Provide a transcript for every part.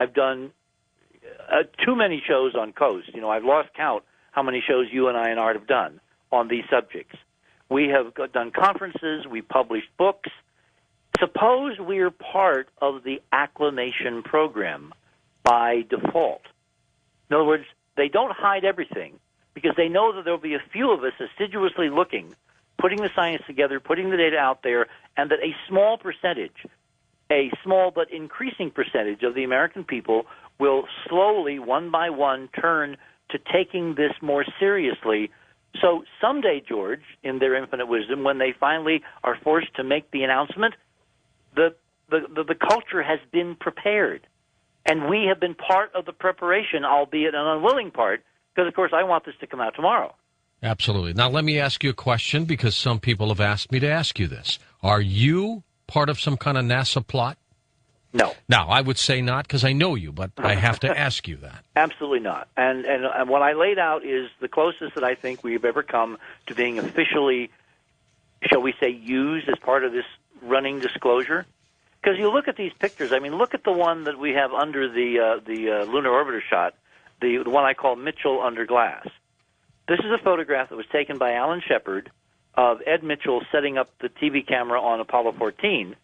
I've done too many shows on Coast. I've lost count how many shows you and I and Art have done on these subjects. We have done conferences. We published books. Suppose we're part of the acclamation program by default. In other words, they don't hide everything because they know that there will be a few of us assiduously looking, putting the science together, putting the data out there, and that a small percentage, a small but increasing percentage of the American people will slowly, one by one, turn to taking this more seriously. So someday, George, in their infinite wisdom, when they finally are forced to make the announcement, the culture has been prepared. And we have been part of the preparation, albeit an unwilling part, because, of course, I want this to come out tomorrow. Absolutely. Now, let me ask you a question, because some people have asked me to ask you this. Are you part of some kind of NASA plot? No. Now, I would say not, because I know you, but I have to ask you that. Absolutely not. And what I laid out is the closest that I think we've ever come to being officially, shall we say, used as part of this running disclosure. Because you look at these pictures. I mean, look at the one that we have under the lunar orbiter shot, the one I call Mitchell under glass. This is a photograph that was taken by Alan Shepard of Ed Mitchell setting up the TV camera on Apollo 14,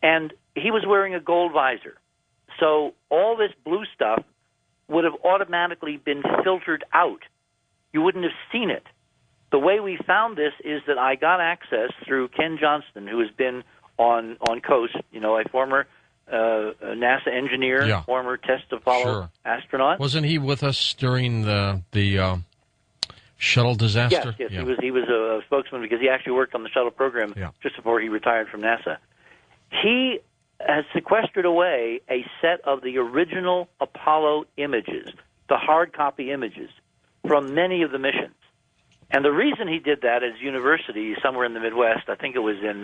and he was wearing a gold visor. So all this blue stuff would have automatically been filtered out. You wouldn't have seen it. The way we found this is that I got access through Ken Johnston, who has been on Coast, a former NASA engineer, former test Apollo astronaut. Wasn't he with us during the shuttle disaster? Yes, yeah. He was a spokesman because he actually worked on the shuttle program just before he retired from NASA. He has sequestered away a set of the original Apollo images, the hard copy images, from many of the missions. And the reason he did that is university somewhere in the Midwest, I think it was in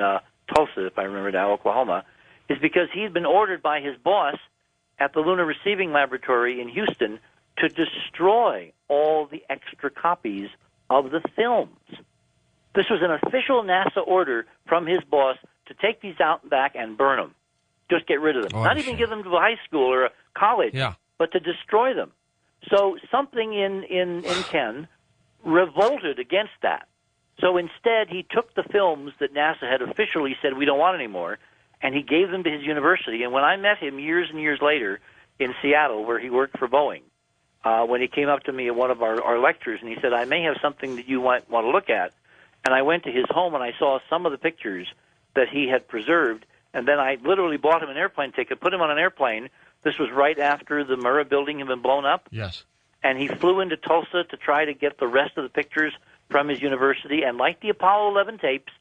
Tulsa, if I remember now, Oklahoma, is because he'd been ordered by his boss at the Lunar Receiving Laboratory in Houston to destroy all the extra copies of the films. This was an official NASA order from his boss to take these out and back and burn them. Just get rid of them. Not even give them to a high school or a college, but to destroy them. So something in Ken revolted against that. So instead, he took the films that NASA had officially said we don't want anymore, and he gave them to his university. And when I met him years and years later in Seattle, where he worked for Boeing, when he came up to me at one of our lectures, and he said, I may have something that you might want to look at. And I went to his home, and I saw some of the pictures that he had preserved, and then I literally bought him an airplane ticket, put him on an airplane. This was right after the Murrah building had been blown up. Yes. And he flew into Tulsa to try to get the rest of the pictures from his university, and like the Apollo 11 tapes,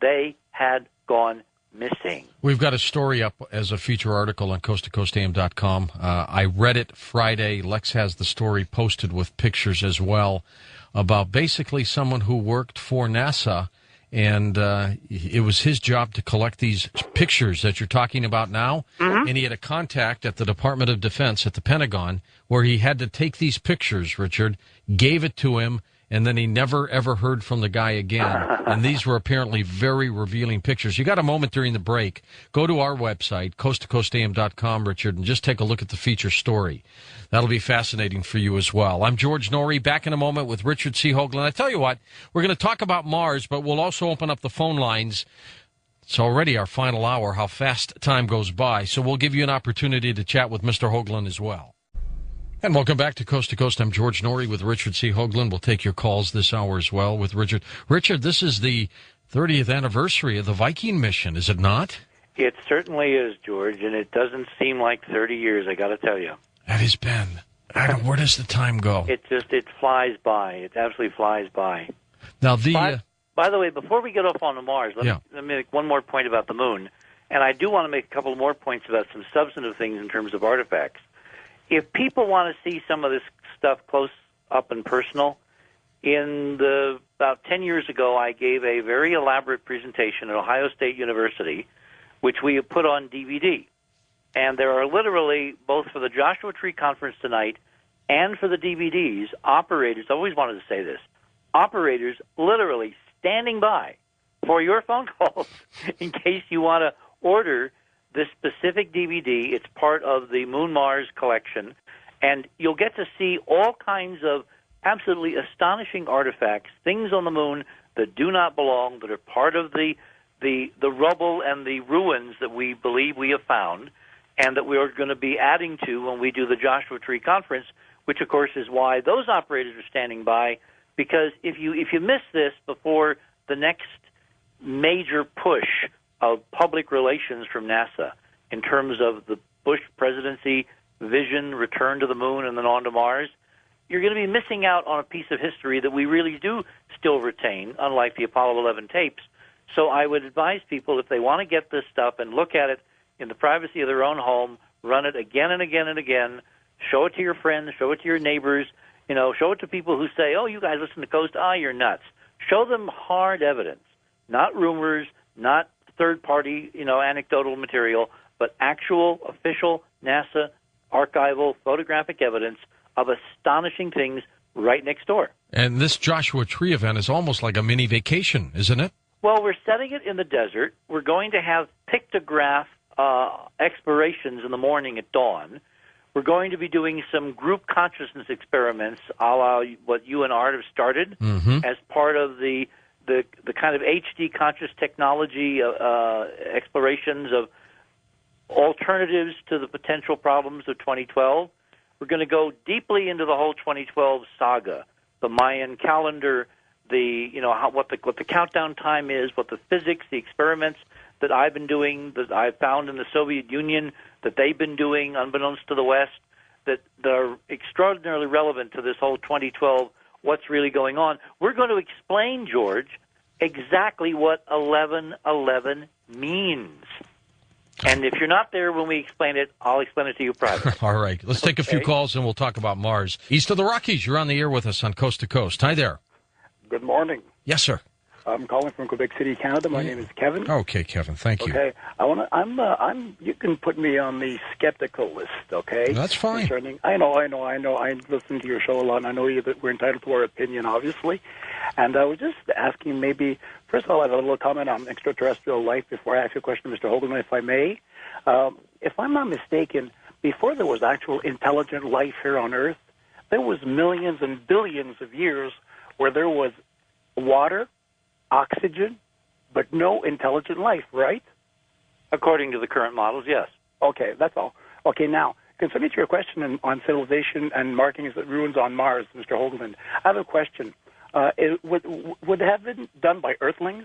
they had gone missing. We've got a story up as a feature article on coasttocoastam.com. I read it Friday. Lex has the story posted with pictures as well about basically someone who worked for NASA, and it was his job to collect these pictures that you're talking about now, and he had a contact at the Department of Defense at the Pentagon where he had to take these pictures, Richard, gave it to him, and then he never, ever heard from the guy again. And these were apparently very revealing pictures. You got a moment during the break. Go to our website, coasttocoastam.com, Richard, and just take a look at the feature story. That'll be fascinating for you as well. I'm George Noory, back in a moment with Richard C. Hoagland. I tell you what, we're going to talk about Mars, but we'll also open up the phone lines. It's already our final hour, how fast time goes by. So we'll give you an opportunity to chat with Mr. Hoagland as well. And welcome back to Coast to Coast. I'm George Noory with Richard C. Hoagland. We'll take your calls this hour as well with Richard. Richard, this is the 30th anniversary of the Viking mission, is it not? It certainly is, George, and it doesn't seem like 30 years, I got to tell you. That has been. Where does the time go? It flies by. It absolutely flies by. Now, by the way, before we get off on Mars, let me make one more point about the moon. And I do want to make a couple more points about some substantive things in terms of artifacts. If people want to see some of this stuff close up and personal, about 10 years ago, I gave a very elaborate presentation at Ohio State University, which we have put on DVD. And there are literally, both for the Joshua Tree Conference tonight and for the DVDs, operators, I always wanted to say this, operators literally standing by for your phone calls in case you want to order this specific DVD. It's part of the Moon Mars collection, and you'll get to see all kinds of absolutely astonishing artifacts, things on the moon that do not belong, that are part of the rubble and the ruins that we believe we have found, and that we are going to be adding to when we do the Joshua Tree Conference, which, of course, is why those operators are standing by, because if you miss this before the next major push of public relations from NASA in terms of the Bush presidency vision, return to the moon and then on to Mars, you're going to be missing out on a piece of history that we really do still retain, unlike the Apollo 11 tapes. So I would advise people, if they want to get this stuff and look at it in the privacy of their own home, run it again and again and again, show it to your friends, show it to your neighbors, show it to people who say, oh, you guys listen to Coast, you're nuts. Show them hard evidence, not rumors, not third-party, anecdotal material, but actual, official NASA archival photographic evidence of astonishing things right next door. And this Joshua Tree event is almost like a mini vacation, isn't it? Well, we're setting it in the desert. We're going to have pictograph explorations in the morning at dawn. We're going to be doing some group consciousness experiments, a la what you and Art have started, as part of the kind of HD conscious technology explorations of alternatives to the potential problems of 2012. We're going to go deeply into the whole 2012 saga, the Mayan calendar, what the countdown time is, what the physics, the experiments that I've been doing, that I've found in the Soviet Union, that they've been doing unbeknownst to the West, that are extraordinarily relevant to this whole 2012, what's really going on. We're going to explain, George, exactly what 1111 means. And if you're not there when we explain it, I'll explain it to you privately. All right. Let's take a few calls and we'll talk about Mars. East of the Rockies, you're on the air with us on Coast to Coast. Hi there. Good morning. Yes, sir. I'm calling from Quebec City, Canada. My name is Kevin. Okay, Kevin. Thank you. Okay. You can put me on the skeptical list, okay? That's fine. I know. I listen to your show a lot, and I know that we're entitled to our opinion, obviously. And I was just asking maybe, first of all, I have a little comment on extraterrestrial life before I ask you a question, Mr. Hogan, if I may. If I'm not mistaken, before there was actual intelligent life here on Earth, there was millions and billions of years where there was water, oxygen, but no intelligent life, right? According to the current models, yes. Okay, that's all. Okay, now, concerning to your question on civilization and markings that ruins on Mars, Mr. Hoagland, I have a question. Would it have been done by Earthlings?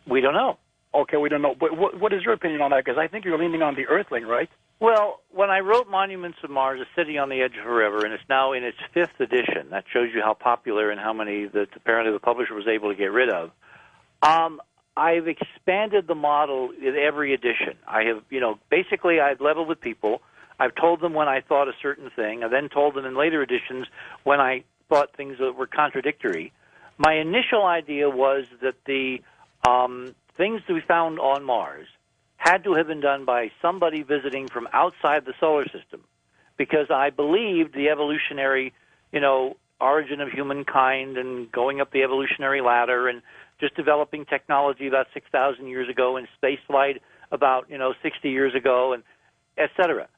We don't know. Okay, we don't know. But what is your opinion on that? Because I think you're leaning on the Earthling, right? Well, when I wrote Monuments of Mars, A City on the Edge of Forever, and it's now in its 5th edition, that shows you how popular and how many that apparently the publisher was able to get rid of. I've expanded the model in every edition. I have, basically I've leveled with people. I've told them when I thought a certain thing. I then told them in later editions when I thought things that were contradictory. My initial idea was that the things that we found on Mars had to have been done by somebody visiting from outside the solar system, because I believed the evolutionary, origin of humankind and going up the evolutionary ladder and just developing technology about 6,000 years ago and spaceflight about, 60 years ago, and et cetera.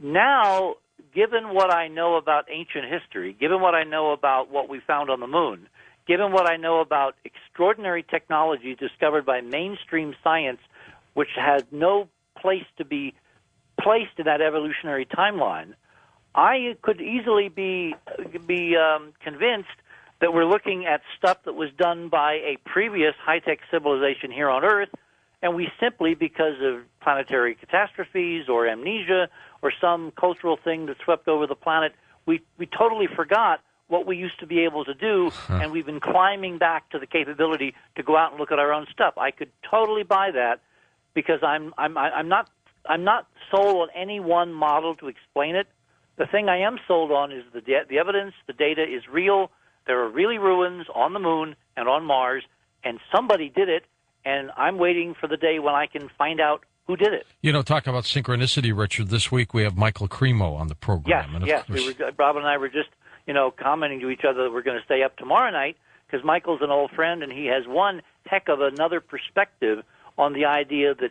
Now, given what I know about ancient history, given what I know about what we found on the moon, given what I know about extraordinary technology discovered by mainstream science, which has no place to be placed in that evolutionary timeline, I could easily be convinced that we're looking at stuff that was done by a previous high-tech civilization here on Earth, and we simply, because of planetary catastrophes or amnesia or some cultural thing that swept over the planet, we totally forgot what we used to be able to do, and we've been climbing back to the capability to go out and look at our own stuff. I could totally buy that, because I'm not sold on any one model to explain it. The thing I am sold on is the evidence, the data is real. There are really ruins on the moon and on Mars, and somebody did it, and I'm waiting for the day when I can find out who did it. Talk about synchronicity, Richard. This week we have Michael Cremo on the program. Yes. Robin and I were just, commenting to each other that we're going to stay up tomorrow night, because Michael's an old friend, and he has one heck of another perspective on the idea that